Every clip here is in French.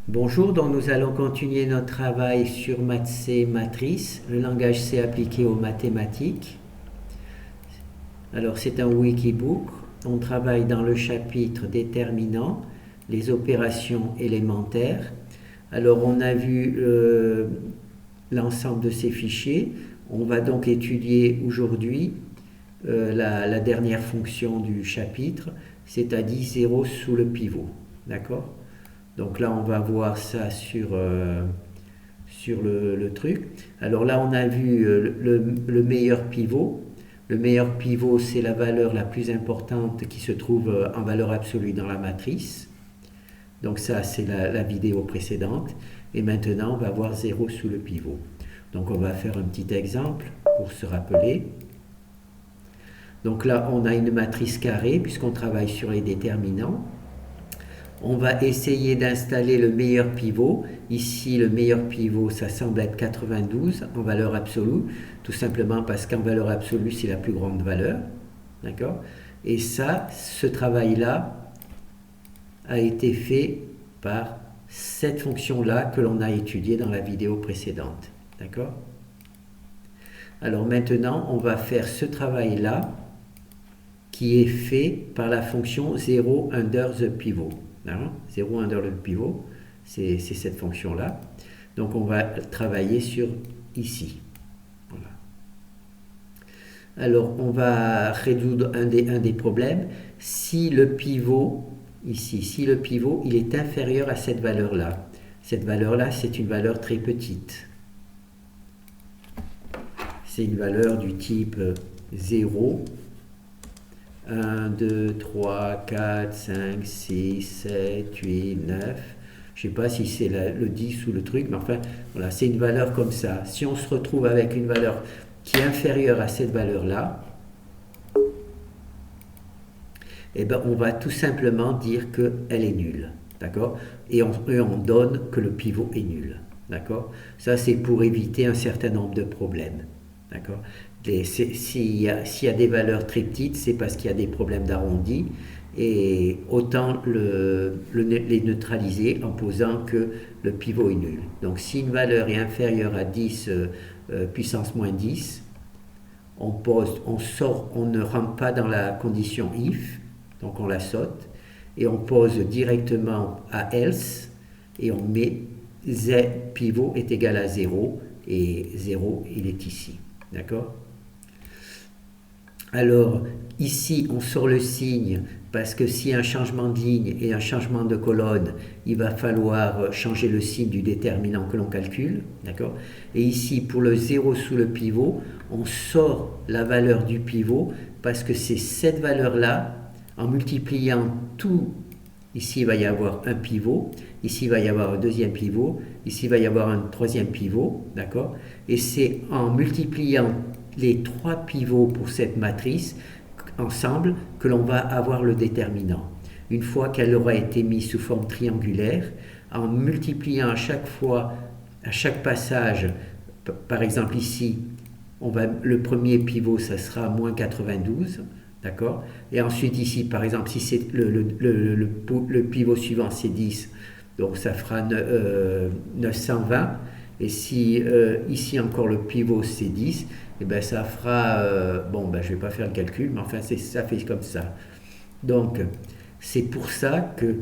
Bonjour, donc nous allons continuer notre travail sur Maths matrice, le langage C appliqué aux mathématiques. Alors c'est un wikibook, on travaille dans le chapitre déterminant, les opérations élémentaires. Alors on a vu l'ensemble de ces fichiers, on va donc étudier aujourd'hui la dernière fonction du chapitre, c'est-à-dire 0 sous le pivot. D'accord? Donc là, on va voir ça sur le truc. Alors là, on a vu le meilleur pivot. Le meilleur pivot, c'est la valeur la plus importante qui se trouve en valeur absolue dans la matrice. Donc ça, c'est la vidéo précédente. Et maintenant, on va voir 0 sous le pivot. Donc on va faire un petit exemple pour se rappeler. Donc là, on a une matrice carrée puisqu'on travaille sur les déterminants. On va essayer d'installer le meilleur pivot. Ici, le meilleur pivot, ça semble être 92 en valeur absolue, tout simplement parce qu'en valeur absolue, c'est la plus grande valeur. D'accord? Et ça, ce travail-là a été fait par cette fonction-là que l'on a étudiée dans la vidéo précédente. D'accord? Alors maintenant, on va faire ce travail-là qui est fait par la fonction 0 under the pivot. 0 under le pivot, c'est cette fonction-là. Donc on va travailler sur ici. Voilà. Alors on va résoudre un des problèmes. Si le pivot, ici, si le pivot, il est inférieur à cette valeur-là. Cette valeur-là, c'est une valeur très petite. C'est une valeur du type 0, 1, 2, 3, 4, 5, 6, 7, 8, 9. Je ne sais pas si c'est le 10 ou le truc, mais enfin, voilà, c'est une valeur comme ça. Si on se retrouve avec une valeur qui est inférieure à cette valeur-là, eh ben, on va tout simplement dire qu'elle est nulle. D'accord? Et on donne que le pivot est nul. D'accord? Ça, c'est pour éviter un certain nombre de problèmes. D'accord? S'il y a des valeurs très petites, c'est parce qu'il y a des problèmes d'arrondi, et autant les neutraliser en posant que le pivot est nul. Donc si une valeur est inférieure à 10 puissance moins 10, on ne rentre pas dans la condition if, donc on la saute, et on pose directement à else, et on met z pivot est égal à 0, et 0 il est ici. D'accord? Alors, ici, on sort le signe parce que s'il y a un changement de ligne et un changement de colonne, il va falloir changer le signe du déterminant que l'on calcule. D'accord? Et ici, pour le 0 sous le pivot, on sort la valeur du pivot parce que c'est cette valeur-là, en multipliant tout. Ici, il va y avoir un pivot. Ici, il va y avoir un deuxième pivot. Ici, il va y avoir un troisième pivot. D'accord? Et c'est en multipliant les trois pivots pour cette matrice ensemble que l'on va avoir le déterminant. Une fois qu'elle aura été mise sous forme triangulaire, en multipliant à chaque fois, à chaque passage, par exemple ici, le premier pivot, ça sera moins 92, d'accord? Et ensuite ici, par exemple, si c'est le pivot suivant, c'est 10, donc ça fera 920. Et si ici encore le pivot c'est 10, et ben ça fera, je vais pas faire le calcul, mais enfin ça fait comme ça. Donc c'est pour ça que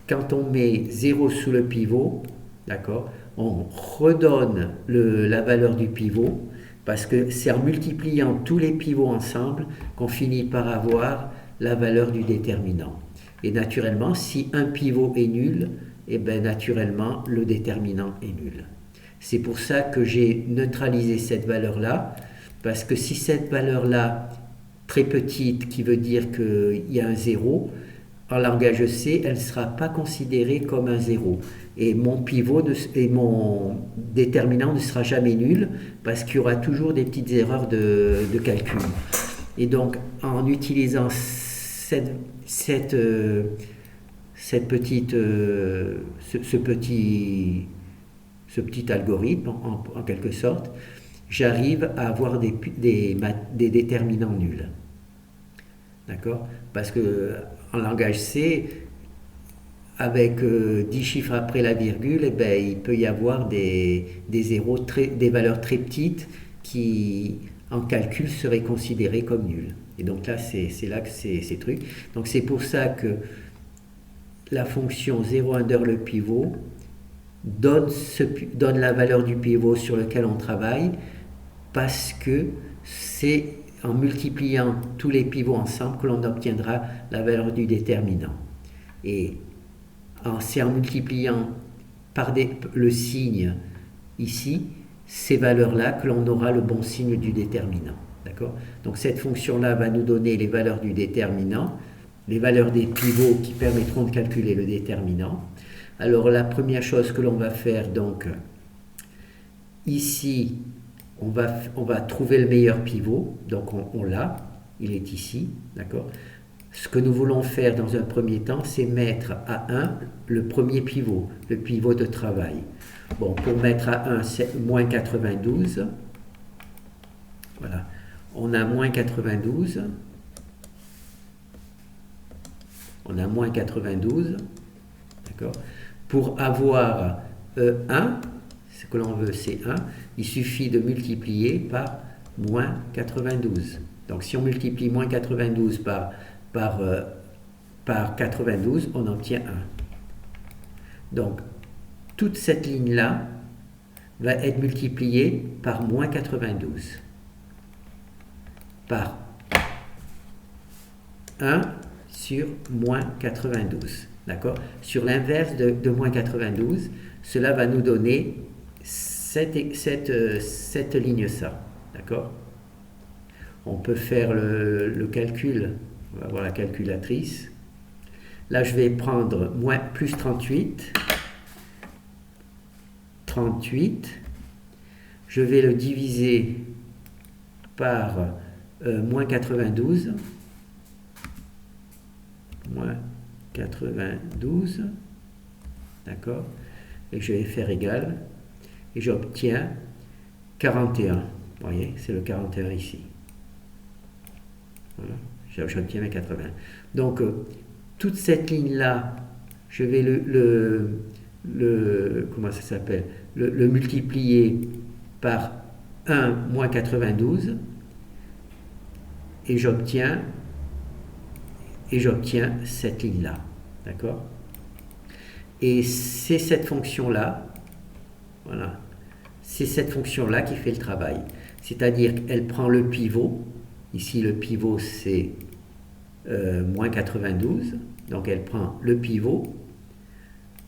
quand on met 0 sous le pivot, d'accord, on redonne la valeur du pivot, parce que c'est en multipliant tous les pivots ensemble qu'on finit par avoir la valeur du déterminant. Et naturellement, si un pivot est nul, et ben naturellement le déterminant est nul. C'est pour ça que j'ai neutralisé cette valeur-là, parce que si cette valeur-là, très petite, qui veut dire qu'il y a un 0, en langage C, elle ne sera pas considérée comme un 0. Et mon pivot et mon déterminant ne sera jamais nul, parce qu'il y aura toujours des petites erreurs de calcul. Et donc, en utilisant ce petit algorithme, en quelque sorte, j'arrive à avoir des déterminants nuls. D'accord? Parce que en langage C, avec 10 chiffres après la virgule, eh ben, il peut y avoir des zéros, des valeurs très petites qui, en calcul, seraient considérées comme nulles. Et donc là, c'est là que c'est truc. Donc c'est pour ça que la fonction 0 under le pivot donne la valeur du pivot sur lequel on travaille, parce que c'est en multipliant tous les pivots ensemble que l'on obtiendra la valeur du déterminant. Et c'est en multipliant par le signe ici, ces valeurs-là, que l'on aura le bon signe du déterminant. D'accord ? Donc cette fonction-là va nous donner les valeurs du déterminant, les valeurs des pivots qui permettront de calculer le déterminant. Alors la première chose que l'on va faire, donc, ici, on va trouver le meilleur pivot, donc on l'a, il est ici, d'accord ? Ce que nous voulons faire dans un premier temps, c'est mettre à 1 le premier pivot, le pivot de travail. Bon, pour mettre à 1, c'est moins 92. Voilà. On a moins 92. On a moins 92. D'accord ? Pour avoir 1, ce que l'on veut, c'est 1, il suffit de multiplier par moins 92. Donc, si on multiplie moins 92 par 92, on obtient 1. Donc, toute cette ligne-là va être multipliée par moins 92. Par 1 sur moins 92. D'accord ? Sur l'inverse de moins 92, cela va nous donner cette ligne-ça. D'accord ? On peut faire le calcul. On va voir la calculatrice. Là, je vais prendre plus 38. 38. Je vais le diviser par moins 92. Moins 92. D'accord ? Et je vais faire égal. Et j'obtiens 41. Vous voyez, c'est le 41 ici. Voilà. J'obtiens mes 80. Donc, toute cette ligne-là, je vais comment ça s'appelle, le multiplier par 1 moins 92 et j'obtiens cette ligne-là. D'accord ? Et c'est cette fonction-là, voilà, c'est cette fonction-là qui fait le travail. C'est-à-dire qu'elle prend le pivot. Ici, le pivot, c'est moins 92. Donc, elle prend le pivot,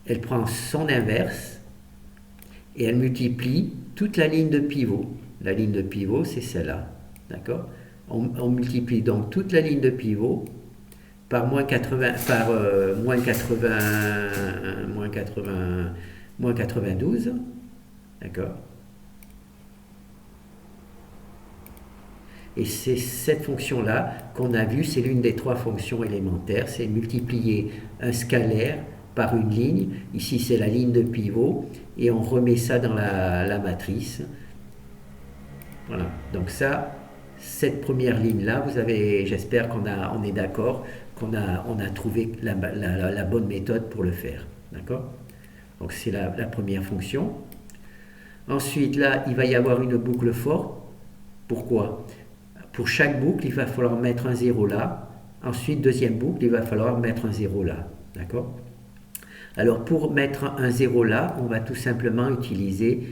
elle prend son inverse, et elle multiplie toute la ligne de pivot. La ligne de pivot, c'est celle-là. D'accord ? On multiplie donc toute la ligne de pivot par moins 92. D'accord ? Et c'est cette fonction-là qu'on a vue, c'est l'une des 3 fonctions élémentaires, c'est multiplier un scalaire par une ligne. Ici, c'est la ligne de pivot, et on remet ça dans la matrice. Voilà. Donc ça, cette première ligne-là, vous avez, j'espère on est d'accord, qu'on a trouvé la bonne méthode pour le faire. D'accord ? Donc c'est la première fonction. Ensuite, là, il va y avoir une boucle for. Pourquoi ? Pour chaque boucle, il va falloir mettre un 0 là. Ensuite, deuxième boucle, il va falloir mettre un 0 là. D'accord ? Alors, pour mettre un 0 là, on va tout simplement utiliser,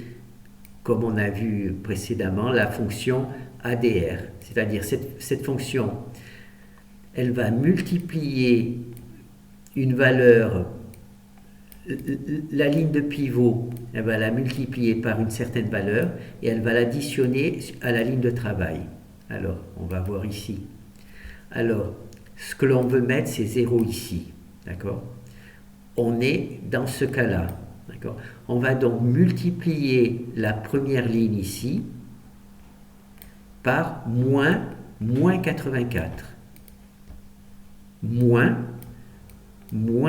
comme on a vu précédemment, la fonction ADR. C'est-à-dire, cette fonction, elle va multiplier une valeur, la ligne de pivot, elle va la multiplier par une certaine valeur et elle va l'additionner à la ligne de travail. Alors, on va voir ici. Alors, ce que l'on veut mettre, c'est 0 ici. D'accord ? On est dans ce cas-là. D'accord ? On va donc multiplier la première ligne ici par moins 84. Moins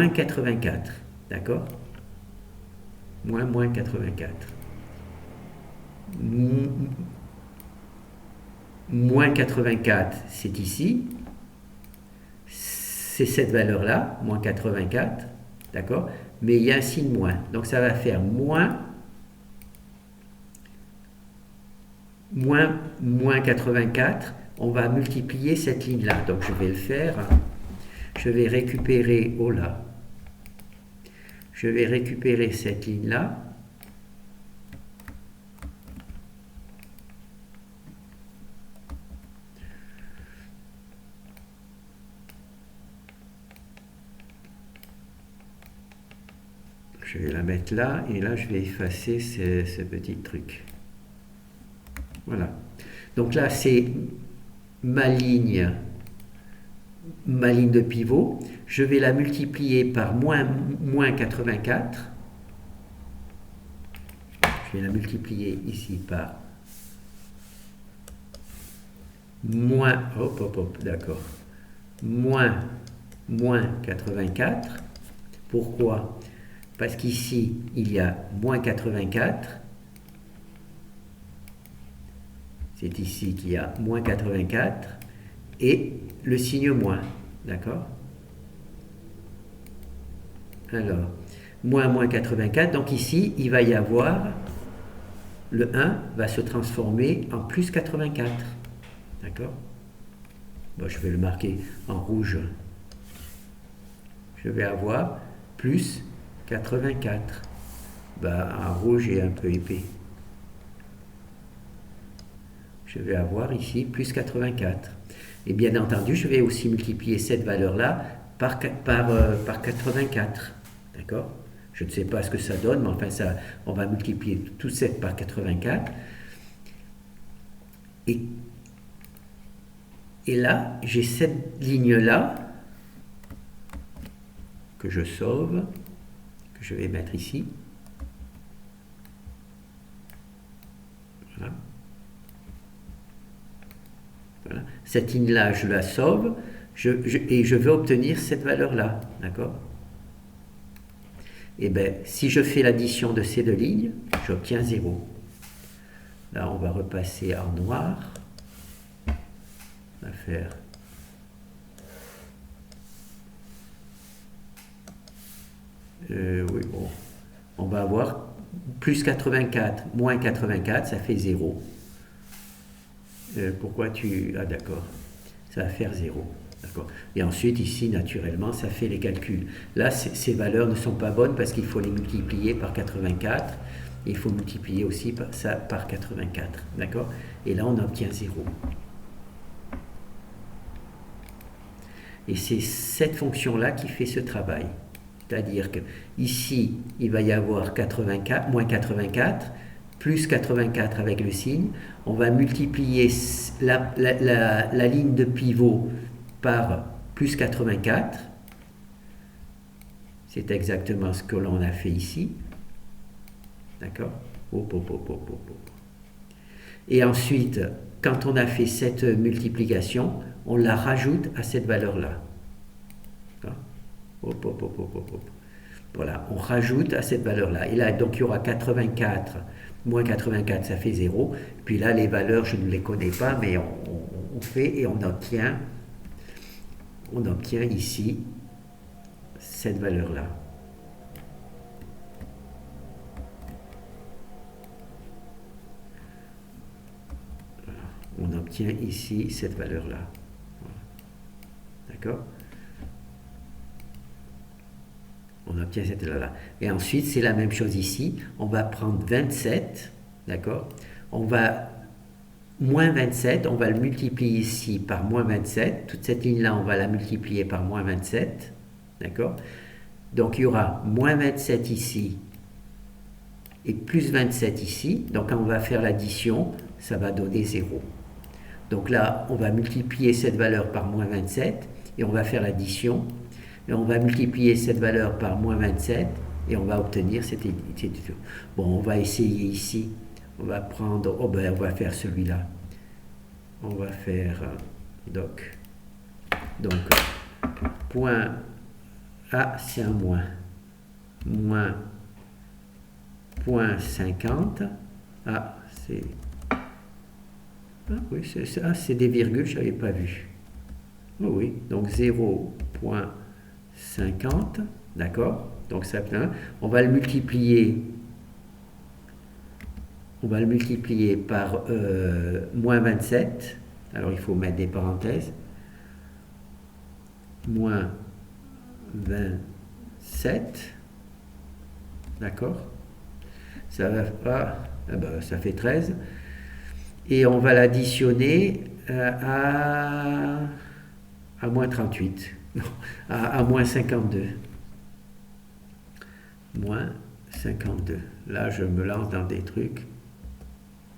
84. D'accord ? Moins 84. Moins 84, c'est ici. C'est cette valeur-là, moins 84. d'accord? Mais il y a un signe moins. Donc ça va faire moins 84. On va multiplier cette ligne-là. Donc je vais le faire. Je vais récupérer, oh là, je vais récupérer cette ligne-là. Je vais la mettre là, et là je vais effacer ce petit truc. Voilà. Donc là c'est ma ligne de pivot. Je vais la multiplier par moins 84. Je vais la multiplier ici par moins, d'accord, moins 84. Pourquoi? Parce qu'ici, il y a moins 84. C'est ici qu'il y a moins 84. Et le signe moins. D'accord? Alors, moins 84. Donc ici, il va y avoir, le 1 va se transformer en plus 84. D'accord? Bon, je vais le marquer en rouge. Je vais avoir plus 84. En rouge et un peu épais. Je vais avoir ici plus 84. Et bien entendu, je vais aussi multiplier cette valeur-là par 84. D'accord? Je ne sais pas ce que ça donne, mais enfin, on va multiplier tout ça par 84. Et là, j'ai cette ligne-là que je sauve, que je vais mettre ici. Voilà. Voilà. Cette ligne-là, je la sauve, et je veux obtenir cette valeur-là. D'accord? Et bien, si je fais l'addition de ces deux lignes, j'obtiens 0. Là, on va repasser en noir. On va faire oui, bon. On va avoir plus 84, moins 84, ça fait 0. Pourquoi tu... Ah d'accord, ça va faire 0. D'accord. Et ensuite, ici, naturellement, ça fait les calculs. Là, ces valeurs ne sont pas bonnes parce qu'il faut les multiplier par 84. Il faut multiplier aussi ça par 84. D'accord. Et là, on obtient 0. Et c'est cette fonction-là qui fait ce travail. C'est-à-dire que ici, il va y avoir 84, moins 84, plus 84 avec le signe. On va multiplier la ligne de pivot par plus 84. C'est exactement ce que l'on a fait ici. D'accord? Et ensuite, quand on a fait cette multiplication, on la rajoute à cette valeur-là. Voilà, on rajoute à cette valeur-là. Et là, donc, il y aura 84, moins 84, ça fait 0. Puis là, les valeurs, je ne les connais pas, mais on fait et on obtient ici cette valeur-là. On obtient ici cette valeur-là. Voilà. D'accord? On obtient cette valeur-là. Et ensuite, c'est la même chose ici. On va prendre 27, d'accord? On va, moins 27, on va le multiplier ici par moins 27. Toute cette ligne-là, on va la multiplier par moins 27, d'accord? Donc, il y aura moins 27 ici et plus 27 ici. Donc, quand on va faire l'addition, ça va donner 0. Donc là, on va multiplier cette valeur par moins 27 et on va faire l'addition. Et on va multiplier cette valeur par moins 27 et on va obtenir cette édition. Bon, on va essayer ici. On va prendre, on va faire celui-là. On va faire doc. Donc, point A, c'est un moins. Moins point 50. Ah, c'est... Ah oui, c'est des virgules, je n'avais pas vu. Oh oui, donc 0.50, d'accord? Donc ça fait 1. On va le multiplier par moins 27. Alors il faut mettre des parenthèses. Moins 27. D'accord? Ça va pas. Ah ben, ça fait 13. Et on va l'additionner à moins 38. Non, à moins 52. Moins 52. Là, je me lance dans des trucs.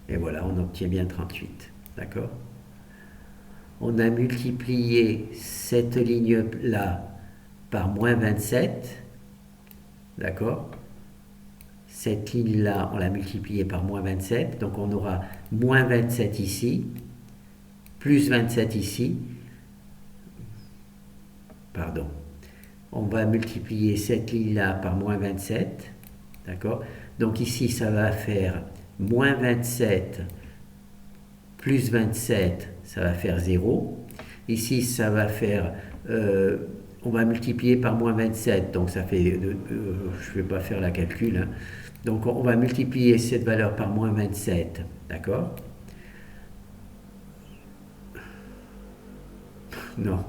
Et voilà, on obtient bien 38. D'accord? On a multiplié cette ligne-là par moins 27. D'accord? Cette ligne-là, on l'a multipliée par moins 27. Donc on aura moins 27 ici, plus 27 ici. Pardon. On va multiplier cette ligne-là par moins 27. D'accord? Donc ici, ça va faire moins 27 plus 27, ça va faire 0. Ici, ça va faire... on va multiplier par moins 27, donc ça fait... je ne vais pas faire la calcul. Hein. Donc on va multiplier cette valeur par moins 27. D'accord? Non.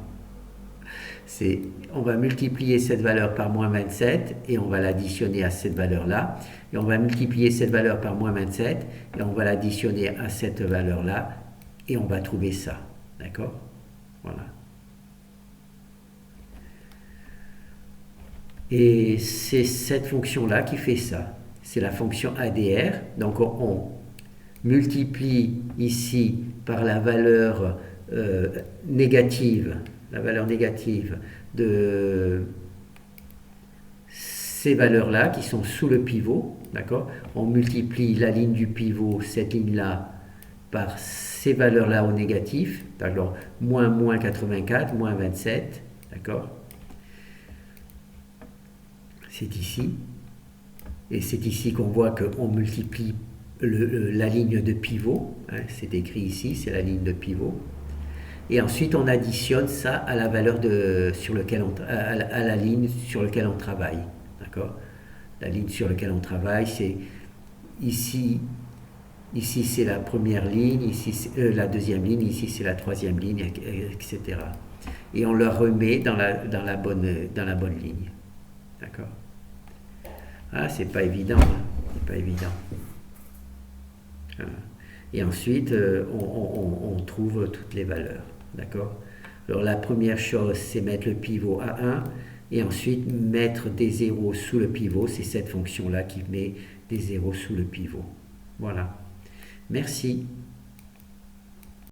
On va multiplier cette valeur par moins 27 et on va l'additionner à cette valeur-là. Et on va multiplier cette valeur par moins 27 et on va l'additionner à cette valeur-là et on va trouver ça. D'accord? Voilà. Et c'est cette fonction-là qui fait ça. C'est la fonction ADR. Donc on multiplie ici par la valeur négative de ces valeurs-là qui sont sous le pivot, d'accord? On multiplie la ligne du pivot, cette ligne-là, par ces valeurs-là au négatif, alors moins 84, moins 27, d'accord? C'est ici. Et c'est ici qu'on voit qu'on multiplie la ligne de pivot, hein, c'est écrit ici, c'est la ligne de pivot. Et ensuite, on additionne ça à la valeur à la ligne sur laquelle on travaille. D'accord? La ligne sur laquelle on travaille, c'est ici c'est la première ligne, ici c'est la deuxième ligne, ici c'est la troisième ligne, etc. Et on le remet dans la bonne ligne. D'accord? Ah, c'est pas évident. Hein? C'est pas évident. Voilà. Et ensuite, on trouve toutes les valeurs. D'accord? Alors la première chose, c'est mettre le pivot à 1 et ensuite mettre des zéros sous le pivot. C'est cette fonction-là qui met des zéros sous le pivot. Voilà. Merci.